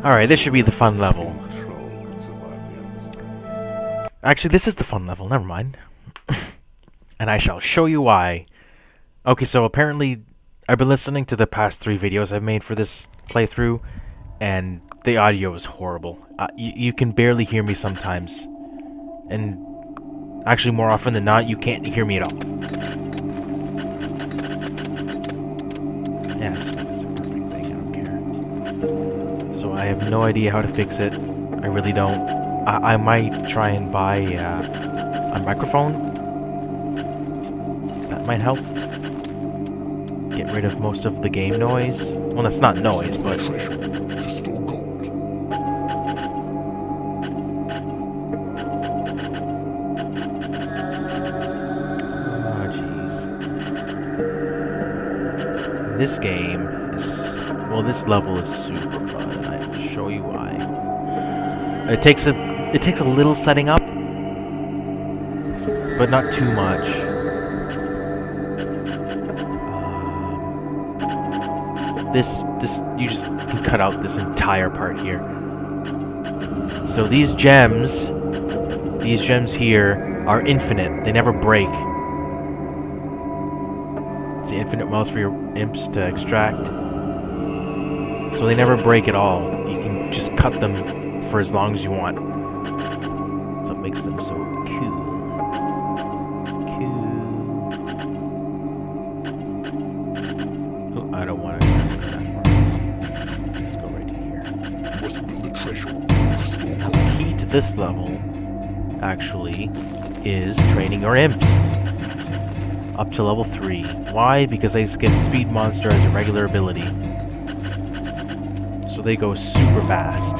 Alright, this should be the fun level. Actually, this is the fun level, never mind. And I shall show you why. Okay, so apparently I've been listening to the past 3 videos I've made for this playthrough, and the audio is horrible. You can barely hear me sometimes. And actually, more often than not, you can't hear me at all. Yeah, just make this a perfect thing, I don't care. So I have no idea how to fix it. I really don't. I might try and buy a microphone. That might help. Get rid of most of the game noise. Well, that's not noise, but... Oh, jeez. This game is... Well, this level is super fun, and I will show you why. It takes a little setting up, but not too much. This you just can cut out this entire part here. So these gems here are infinite. They never break. It's the infinite wells for your imps to extract. So they never break at all. You can just cut them for as long as you want. So it makes them so cool. Oh, I don't want to. Key to this level, actually, is training your imps. Up to level 3. Why? Because they get Speed Monster as a regular ability. So they go super fast.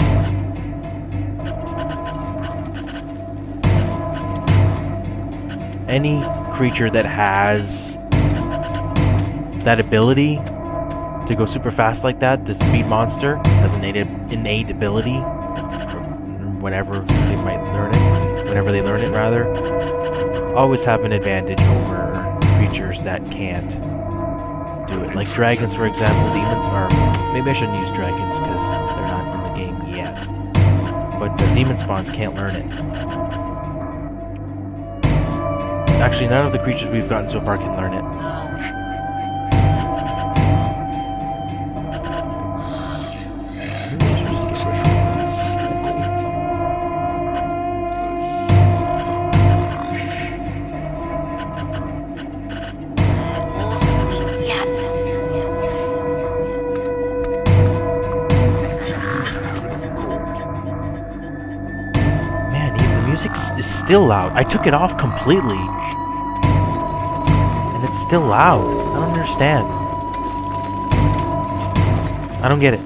Any creature that has that ability to go super fast like that, the Speed Monster, has an innate ability, whenever they might learn it, whenever they learn it rather, always have an advantage over creatures that can't do it. Like dragons, for example, demons, or maybe I shouldn't use dragons because they're not in the game yet. But the demon spawns can't learn it. Actually, none of the creatures we've gotten so far can learn it. Is still loud. I took it off completely, and it's still loud. I don't understand. I don't get it.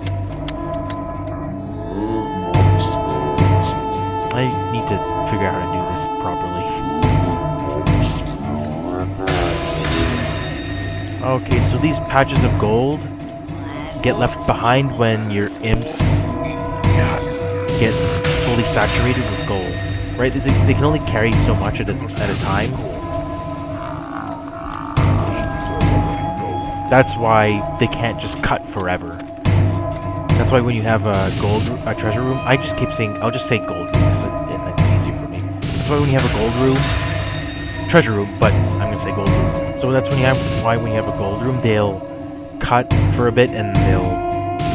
I need to figure out how to do this properly. Okay, so these patches of gold get left behind when your imps get fully saturated with gold. Right? They can only carry so much at a time. That's why they can't just cut forever. That's why when you have a treasure room, I'll just say gold room because it's easier for me. That's why when you have a gold room, treasure room, but I'm gonna say gold room. So that's when you have a gold room, they'll cut for a bit and they'll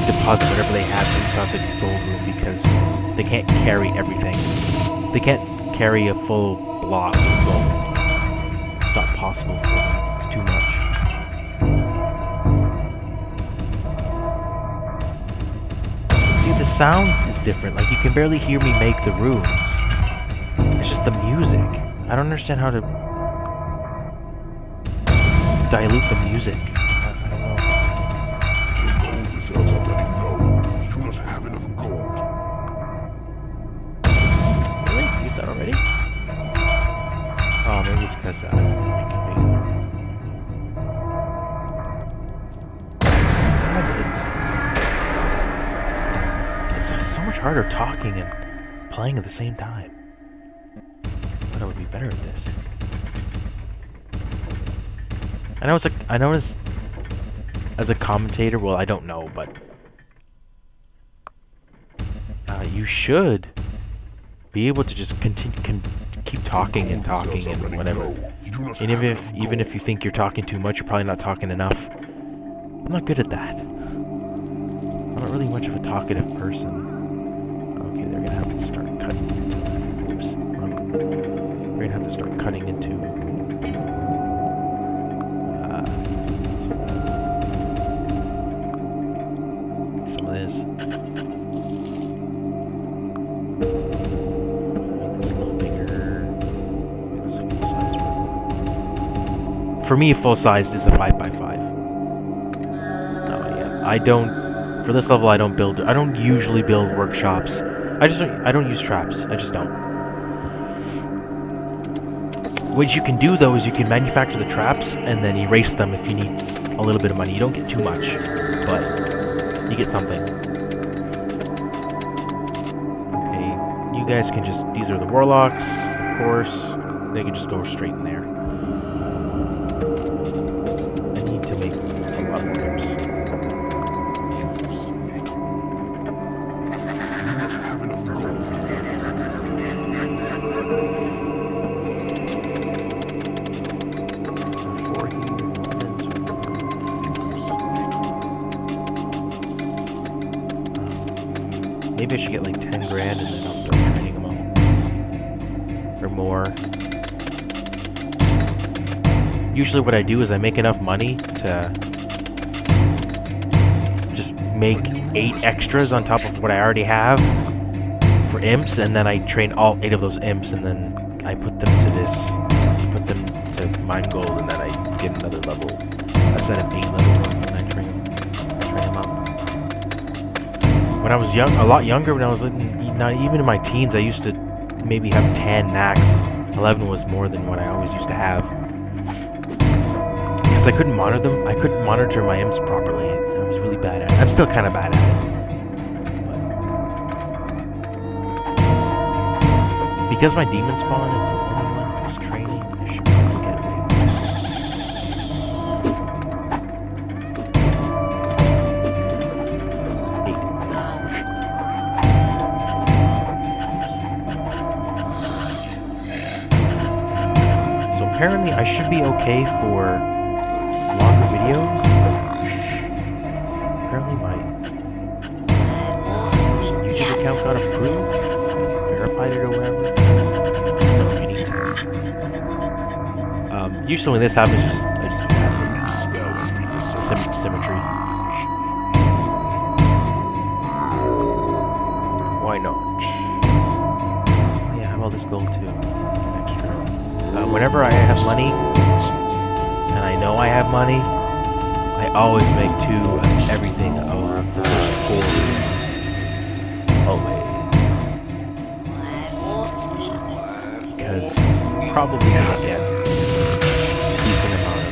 deposit whatever they have inside the gold room because they can't carry everything. They can't carry a full block of gold. It's not possible for them. It's too much. See, the sound is different. Like, you can barely hear me make the rooms. It's just the music. I don't understand how to dilute the music. I don't know. The gold reserves are running low. You do not have enough gold. Use that already? Oh, maybe it's because I didn't make it big enough. It's so much harder talking and playing at the same time. I thought I would be better at this. I know as a commentator, well, I don't know, but you should be able to just keep talking and talking and whatever. And even if you think you're talking too much, you're probably not talking enough. I'm not good at that. I'm not really much of a talkative person. Okay, they're gonna have to start cutting into. Oops. We're gonna have to start cutting into. Some of this. Make this a little bigger. Make this a full size one. For me, full size is a 5x5. I don't, for this level, I don't usually build workshops. I don't use traps. I just don't. What you can do, though, is you can manufacture the traps and then erase them if you need a little bit of money. You don't get too much, but you get something. Okay, you guys can just, these are the warlocks, of course. They can just go straight in there. I need to make a lot more imps. Maybe I should get like 10 grand and then I'll start training them up. Or more. Usually what I do is I make enough money to just make 8 extras on top of what I already have for imps, and then I train all 8 of those imps, and then I put them to to mine gold, and then I get another level, a set of 8 level ones, and I train them up. When I was a lot younger, when I was not even in my teens, I used to maybe have 10 max. 11 was more than what I always used to have. Because I couldn't monitor them. I couldn't monitor my imps properly. I was really bad at it. I'm still kind of bad at it. But because my demon spawn is the only one who's training, I should be able to get away. Apparently, I should be okay for longer videos. Apparently, my YouTube account got approved, verified it or whatever. So you need to. Usually, when this happens, I just have symmetry. Why not? Yeah, I have all this gold too. Whenever I have money, and I know I have money, I always make 2 of everything of the first 4. Always. Because probably gonna get a decent amount of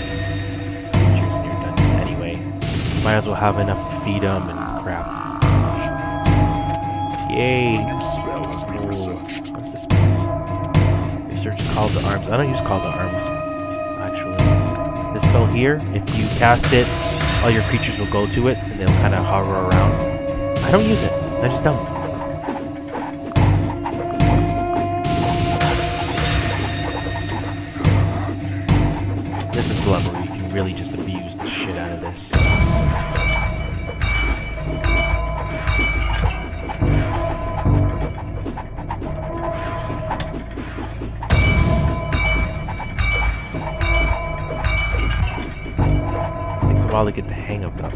creatures in your dungeon anyway. Might as well have enough to feed them and crap. Yay! What's this spell? Research Call to Arms. I don't use Call to Arms, actually. This spell here, if you cast it, all your creatures will go to it, and they'll kind of hover around. I don't use it. I just don't. This is the level where you can really just abuse the shit out of this. While to get the hang of them.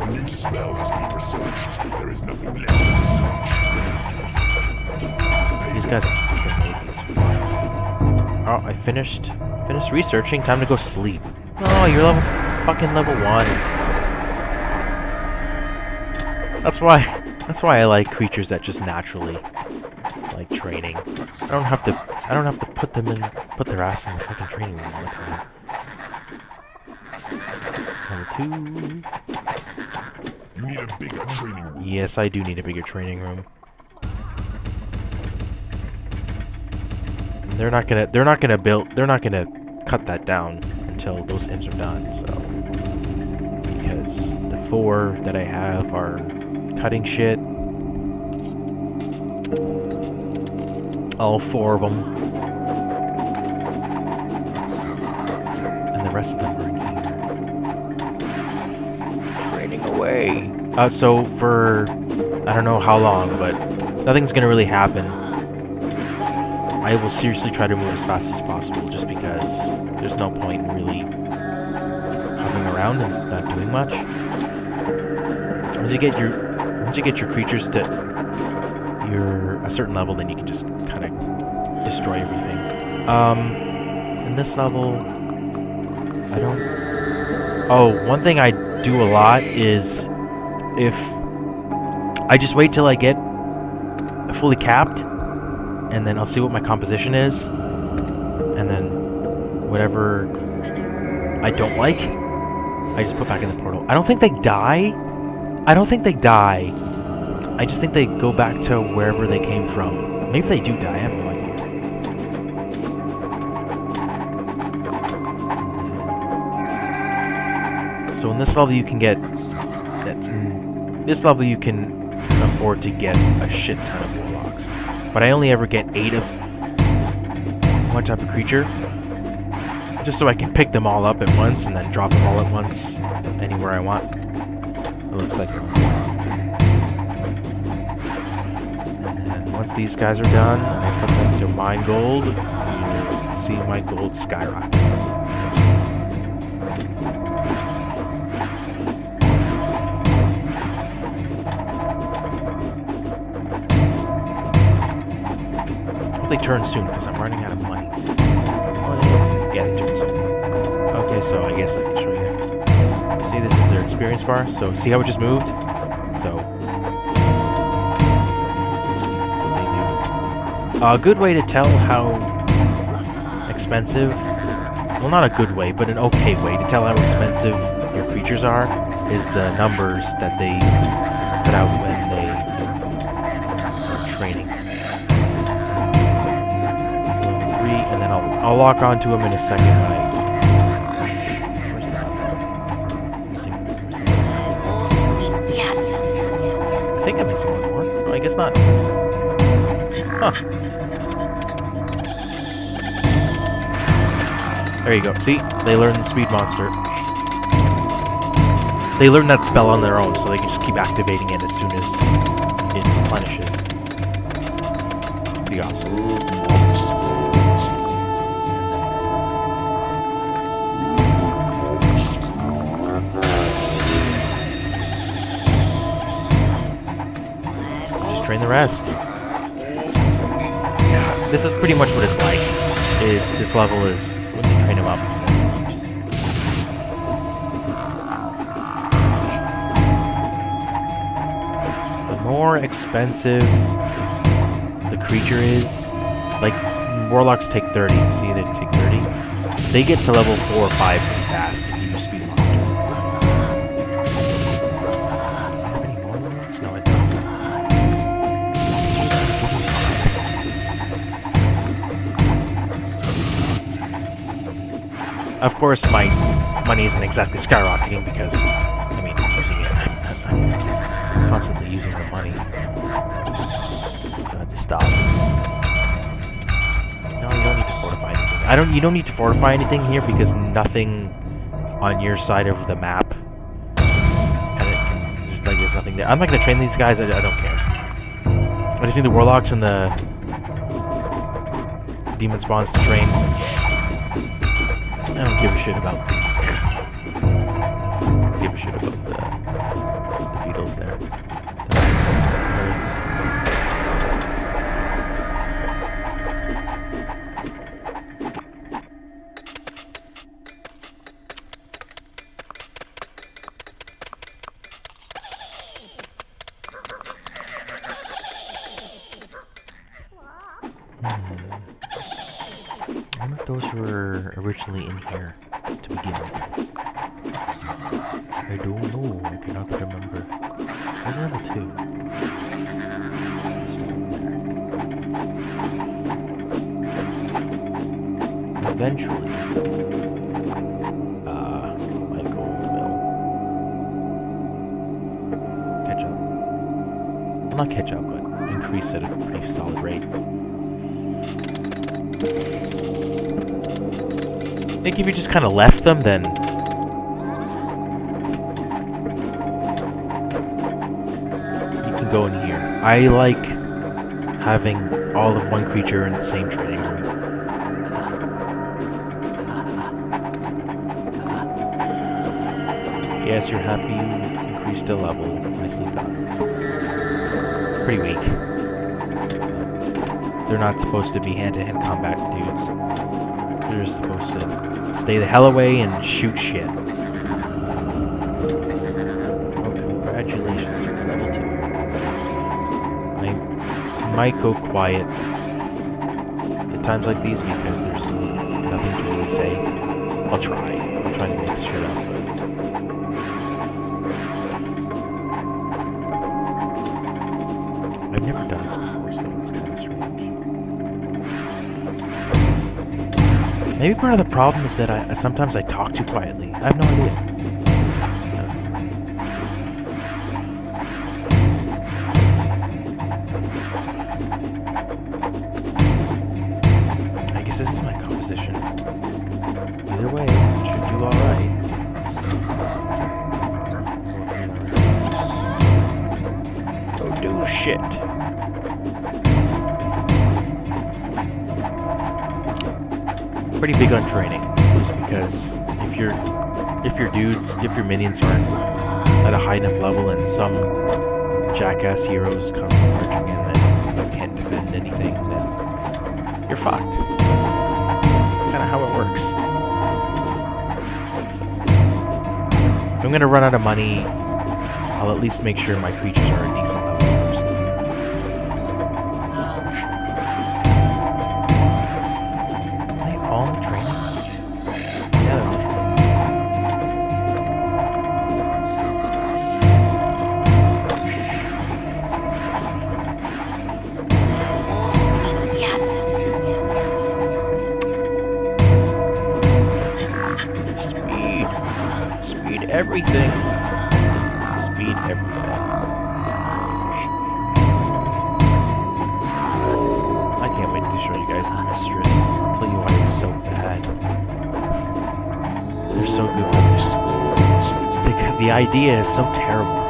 A new spell has been researched. There is nothing left to research. These guys are fucking lazy as fuck. Oh, I finished researching. Time to go sleep. Oh, you're fucking level 1. That's why I like creatures that just naturally like training. I don't have to put their ass in the fucking training room all the time. Number 2. You need a bigger training room. Yes, I do need a bigger training room. They're not gonna cut that down and until those imps are done, so... Because the 4 that I have are cutting shit. All 4 of them. And the rest of them are in here. Training away. So for... I don't know how long, but nothing's gonna really happen. I will seriously try to move as fast as possible, just because there's no point in really hovering around and not doing much. Once you get your creatures to a certain level, then you can just kind of destroy everything. In this level, I don't... Oh, one thing I do a lot is if I just wait till I get fully capped, and then I'll see what my composition is, and then whatever I don't like, I just put back in the portal. I don't think they die. I just think they go back to wherever they came from. Maybe they do die, I have no idea. So in this level you can get... This level you can afford to get a shit ton of warlocks. But I only ever get 8 of one type of creature. Just so I can pick them all up at once and then drop them all at once anywhere I want. It looks like... And then once these guys are done, and I put them to mine gold, you'll see my gold skyrocket. They turn soon because I'm running out of monies. Yeah, they turn soon. Okay, so I guess I can show you. See, this is their experience bar. So see how it just moved? So that's what they do. A good way to tell how expensive, well, not a good way, but an okay way to tell how expensive your creatures are is the numbers that they put out when they are training. And then I'll lock onto him in a second when I... Where's that? I think I'm missing one more. Oh, I guess not. Huh. There you go. See? They learn Speed Monster. They learn that spell on their own, so they can just keep activating it as soon as it replenishes. Pretty awesome. Train the rest. This is pretty much what it's like. This level is when you train him up. The more expensive the creature is, like warlocks take 30. See, they take 30. They get to level 4 or 5 pretty fast if you use Speed Monster. Of course, my money isn't exactly skyrocketing because, I mean, I'm using it. I'm constantly using the money. So I have to stop. No, you don't need to fortify anything. You don't need to fortify anything here because nothing on your side of the map. And there's nothing there. I'm not going to train these guys. I don't care. I just need the warlocks and the demon spawns to train. I don't give a shit about the beetles there. I wonder if those were originally in here to begin with. I don't know. I cannot remember. There's level 2. Eventually, Well, not catch up, but increase at a pretty solid rate. I think if you just kind of left them, then you can go in here. I like having all of one creature in the same training room. Yes, you're happy you increased a level. Nicely done. Pretty weak. They're not supposed to be hand-to-hand combat dudes. They're just supposed to stay the hell away and shoot shit. Oh, congratulations, you're level 2. I might go quiet at times like these because there's nothing to really say. I'll try to mix shit up. I've never done this before, so it's kind of strange. Maybe part of the problem is that sometimes I talk too quietly. I have no idea. I guess this is my composition. Either way, it should do alright. Don't do shit. Pretty big on training, because if your minions aren't at a high enough level and some jackass heroes come marching in and you can't defend anything, then you're fucked. That's kind of how it works. So, if I'm gonna run out of money, I'll at least make sure my creatures are a decent level first. Are they all in training? Yeah, they're all training. Speed everything. Speed everything. I can't wait to show you guys the Mistress. I'll tell you why it's so bad. They're so good with it. The idea is so terrible.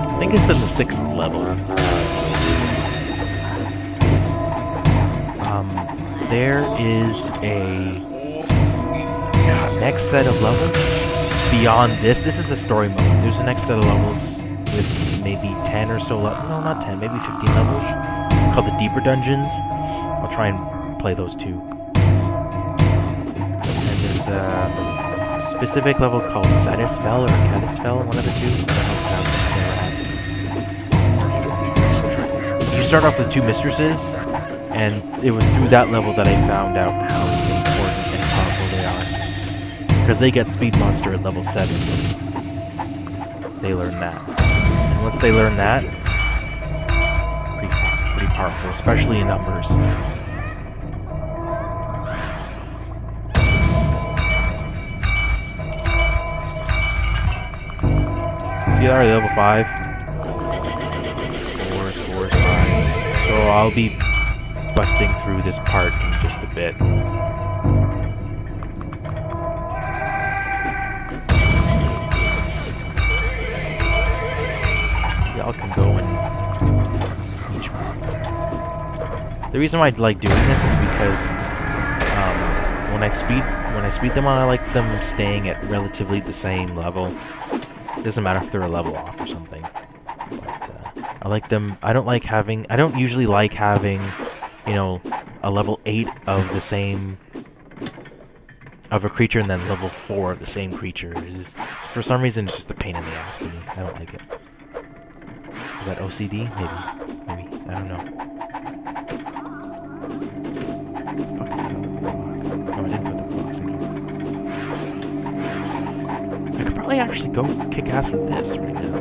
I think it's in the 6th level. There is a next set of levels beyond this. This is the story mode. There's the next set of levels with maybe 10 or so levels. No, not 10, maybe 15 levels. Called the Deeper Dungeons. I'll try and play those too. And there's a specific level called Satisfell or Catisfell, one of the two. You start off with 2 mistresses, and it was through that level that I found out how important and powerful they are. Because they get Speed Monster at level 7. They learn that. And once they learn that, pretty powerful, especially in numbers. See, already level 5. 4s, 5s. So I'll be busting through this part in just a bit. Y'all can go and each one. The reason why I like doing this is because when I speed them on, I like them staying at relatively the same level. It doesn't matter if they're a level off or something. But I like them. I don't usually like having, you know, a level 8 of the same of a creature and then level 4 of the same creature. For some reason, it's just a pain in the ass to me. I don't like it. Is that OCD? Maybe. I don't know. What the fuck is that other block? Oh, I didn't put the blocks in here. I could probably actually go kick ass with this right now.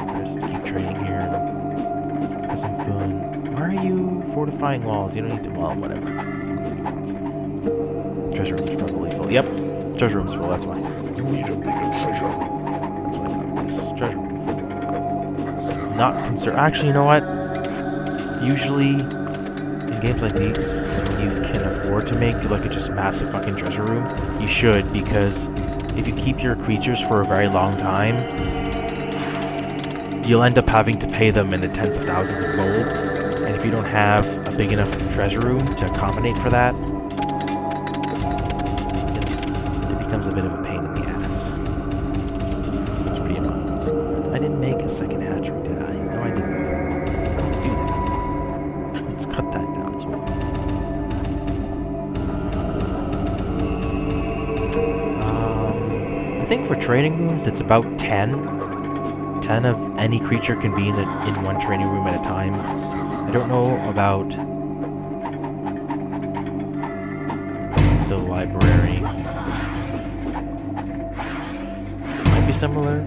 I'll just keep training here and have some fun. Why are you fortifying walls? You don't need to wall, whatever. Treasure room's probably full. Yep, treasure room's full, that's why. You need a bigger treasure room. this treasure room full. Not concerned. Actually, you know what? Usually, in games like these, when you can afford to make like a just massive fucking treasure room, you should, because if you keep your creatures for a very long time, you'll end up having to pay them in the tens of thousands of gold. And if you don't have a big enough treasure room to accommodate for that, it becomes a bit of a pain in the ass. It's pretty annoying. I didn't make a second hatchery, did I? No, I didn't. Let's do that. Let's cut that down as well. I think for training rooms, it's about 10. 10 of any creature can be in one training room at a time. I don't know about the library. Might be similar.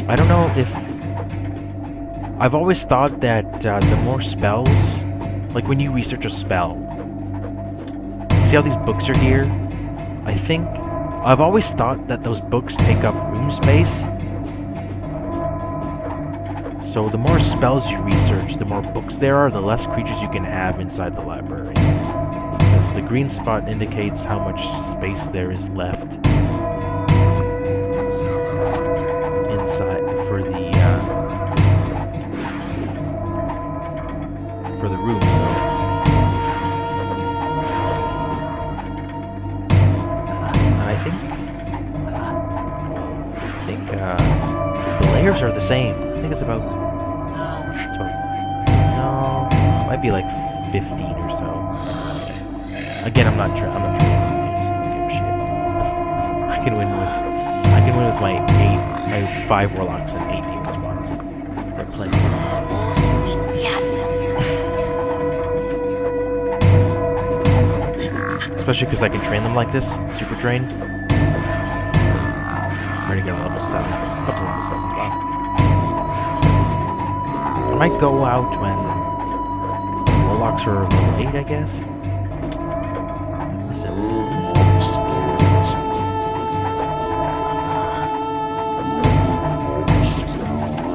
I don't know if... I've always thought that the more spells... Like when you research a spell... See how these books are here? I think... I've always thought that those books take up room space. So the more spells you research, the more books there are, the less creatures you can have inside the library. Because the green spot indicates how much space there is left inside for the room. The layers are the same. I think it's about... No, it might be like 15 or so. Again, I'm not sure. I'm not sure about these games. I don't give a shit. I can win with my 5 warlocks and 8 demon spawns. That's plenty. Especially because I can train them like this, super train. Already got a level 7. Up to level 7, wow. I might go out when warlocks are level 8, I guess.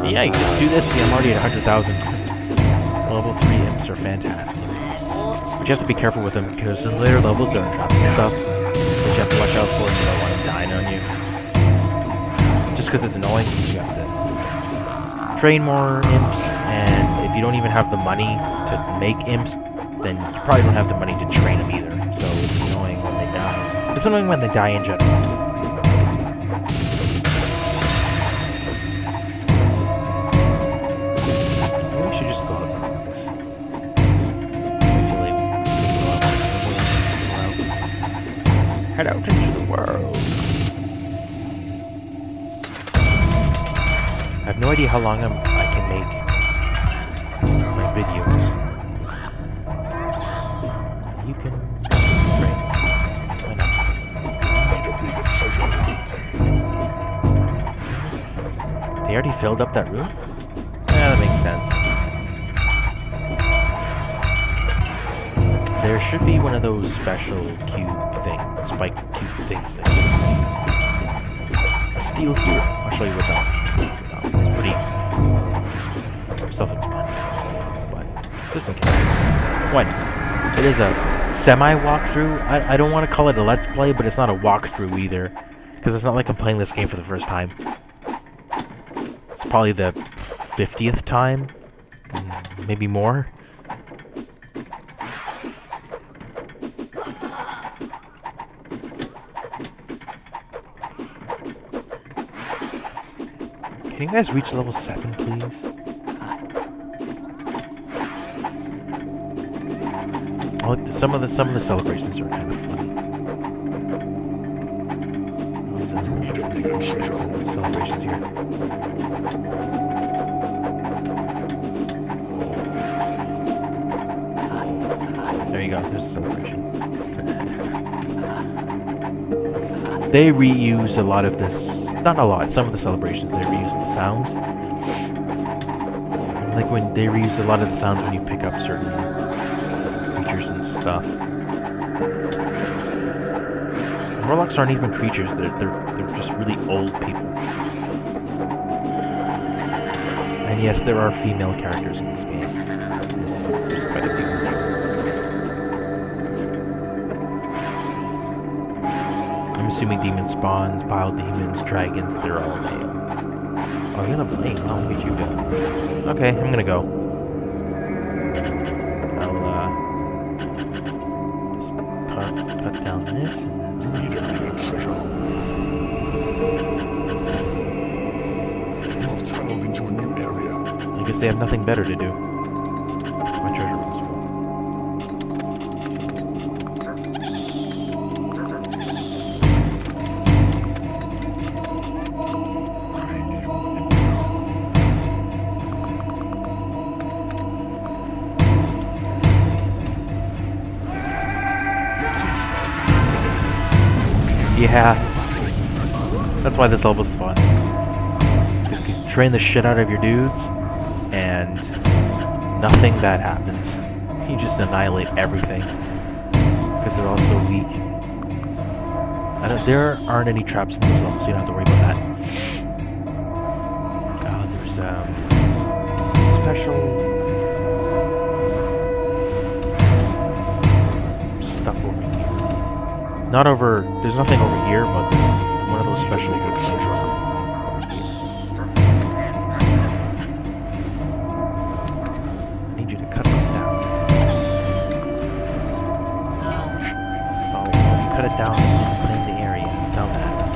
Yeah, you just do this. See, I'm already at 100,000. Level 3 imps are fantastic. But you have to be careful with them because in later levels there are traps and stuff that you have to watch out for if you don't want them dying on you. Just because it's annoying, since you have to train more imps, and if you don't even have the money to make imps, then you probably don't have the money to train them either. So it's annoying when they die. It's annoying when they die in general. Maybe I should just go up and this. Head out into the world. I have no idea how long I can make my videos. You can... Right. Why not? They already filled up that room? Yeah, that makes sense. There should be one of those special cube things, spike cube things. A steel here. I'll show you what that's about. It's pretty self-explanatory, but just in case. One, it is a semi-walkthrough. I don't want to call it a let's play, but it's not a walkthrough either, because it's not like I'm playing this game for the first time. It's probably the 50th time, maybe more. Can you guys reach level 7, please? Well, some of the celebrations are kind of funny. Celebrations here. There you go. There's a celebration. They reuse a lot of this. Not a lot. Some of the celebrations they reuse the sounds. Like when they reuse a lot of the sounds when you pick up certain creatures and stuff. Warlocks aren't even creatures. They're just really old people. And yes, there are female characters in this game. There's quite a few. I'm assuming demon spawns, bile demons, dragons, they're all male. Oh, you're level 8. I'll get you go. Okay, I'm gonna go. I'll just cut down this and then. You've tunneled into a new area. I guess they have nothing better to do. That's my treasure room's full. Yeah. That's why this level's fun. You can train the shit out of your dudes, and nothing bad happens. You just annihilate everything. Because they're all so weak. There aren't any traps in this level, so you don't have to worry about that. There's special stuff over here. Not over. There's nothing over here, but there's one of those special things. I need you to cut this down. Oh, you cut it down and clean the area. Dumbass.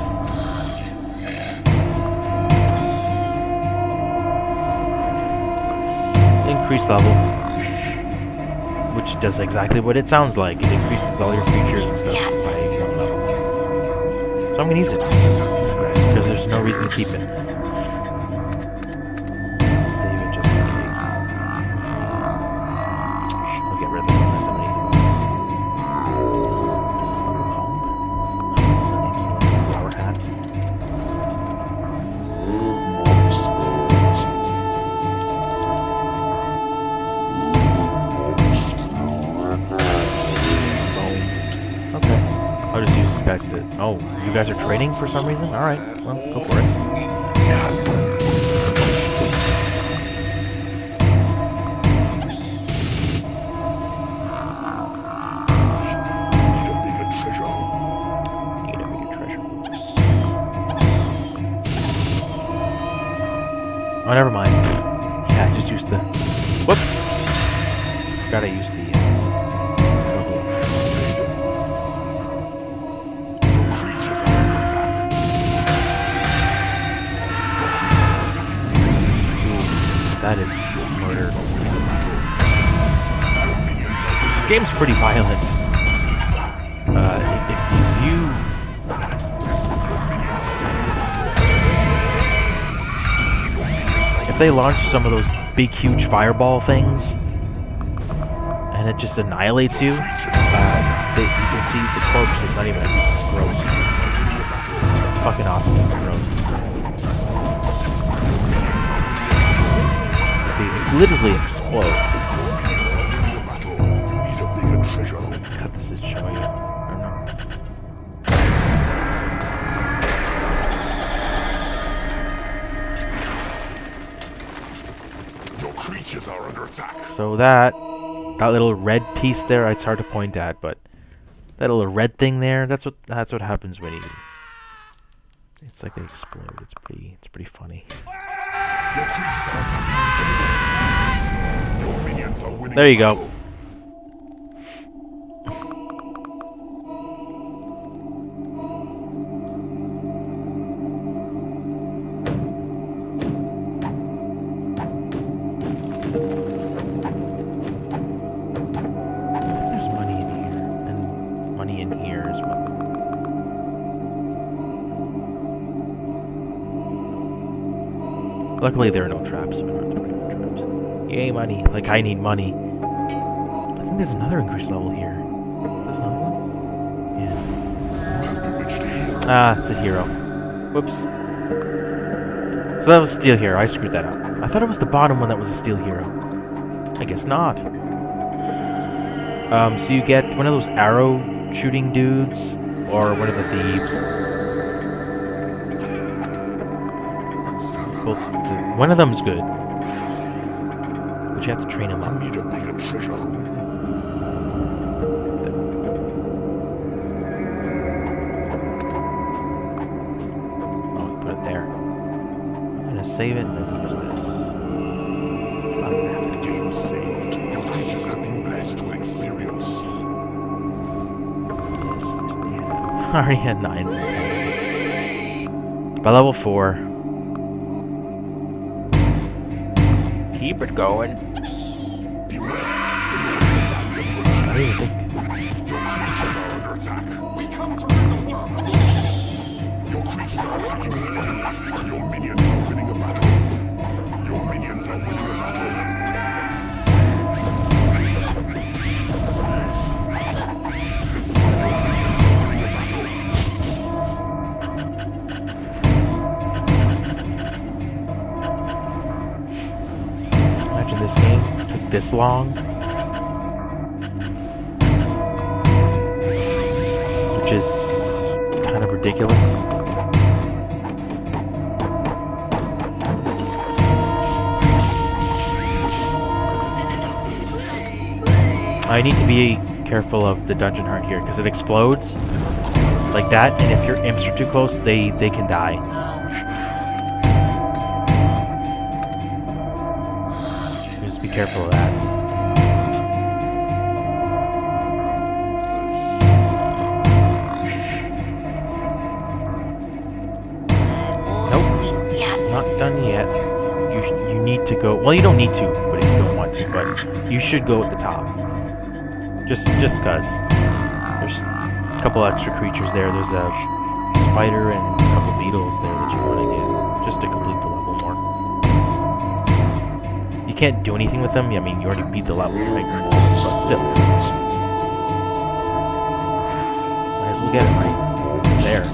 Increase level. Which does exactly what it sounds like. It increases all your features and stuff by 1 level. So I'm gonna use it. Because there's no reason to keep it. Save it just in case. I'll get rid of it when there's somebody who wants. What is this level called? The name's Flowerhat. I'll just use this guys to... Oh, you guys are training for some reason? Alright, well, go for it. Need a bigger treasure. Oh, never mind. Yeah, I just used the... Whoops! Gotta use the... That is murder. This game's pretty violent. If they launch some of those big, huge fireball things, and it just annihilates you, you can see the corpse. It's not even. It's gross. It's fucking awesome. It's gross. Literally explode. God, this is showing it. I don't know. Your creatures are under attack. So that little red piece there, it's hard to point at, but that little red thing there, that's what happens when you. It's like they explode. It's pretty funny. Your creatures are attacking. Your minions are winning. There you go. I think there's money in here, and money in here as well. Luckily, there are no traps, so we don't have to worry about traps. Yay, money. Like, I need money. I think there's another increased level here. Is this another one? Yeah. Ah, it's a hero. Whoops. So that was Steel Hero. I screwed that up. I thought it was the bottom one that was a Steel Hero. I guess not. So you get one of those arrow shooting dudes, or one of the thieves. One of them's good, but you have to train him I up. need a bigger treasure room. Oh, put it there. I'm gonna save it and then use this. Flowerhat. Game saved. Your creatures have been blessed with experience. Yes, yes, they have. I already had 9s and 10s. It's by level 4. Keep it going. Beware. I don't even think. Your creatures are under attack. We come to rid the world. Your creatures are attacking the enemy. Your minions are winning a battle. Your minions are winning a battle. Imagine this game took this long. Which is kind of ridiculous. I need to be careful of the dungeon heart here because it explodes like that, and if your imps are too close, they can die. So just be careful of that. Not done yet. You need to go. Well, you don't need to, but if you don't want to, but you should go at the top. Just cause there's a couple extra creatures there. There's a spider and a couple beetles there that you want to get just to complete the level more. You can't do anything with them. I mean, you already beat the level, right? But still, might as well get it right there.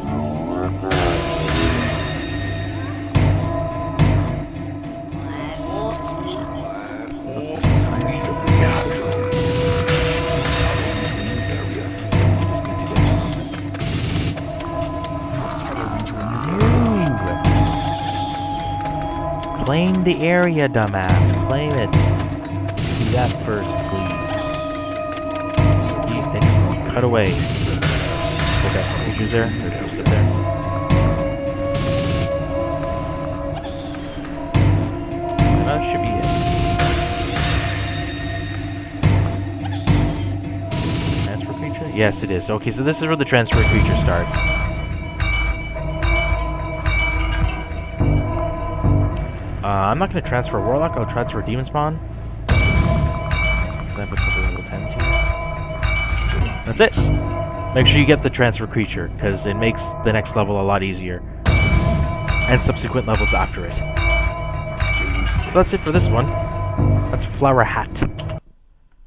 Claim the area, dumbass. Claim it. Do that first, please. Then cut away. Okay, some creatures there. They're just up there. That should be it. Transfer creature? Yes, it is. Okay, so this is where the transfer creature starts. I'm not going to transfer Warlock, I'll transfer Demon Spawn. I have a couple level 10s here. That's it! Make sure you get the transfer creature, because it makes the next level a lot easier. And subsequent levels after it. So that's it for this one. That's Flowerhat.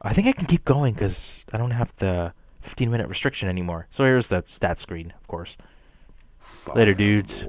I think I can keep going, because I don't have the 15-minute restriction anymore. So here's the stat screen, of course. Later, dudes.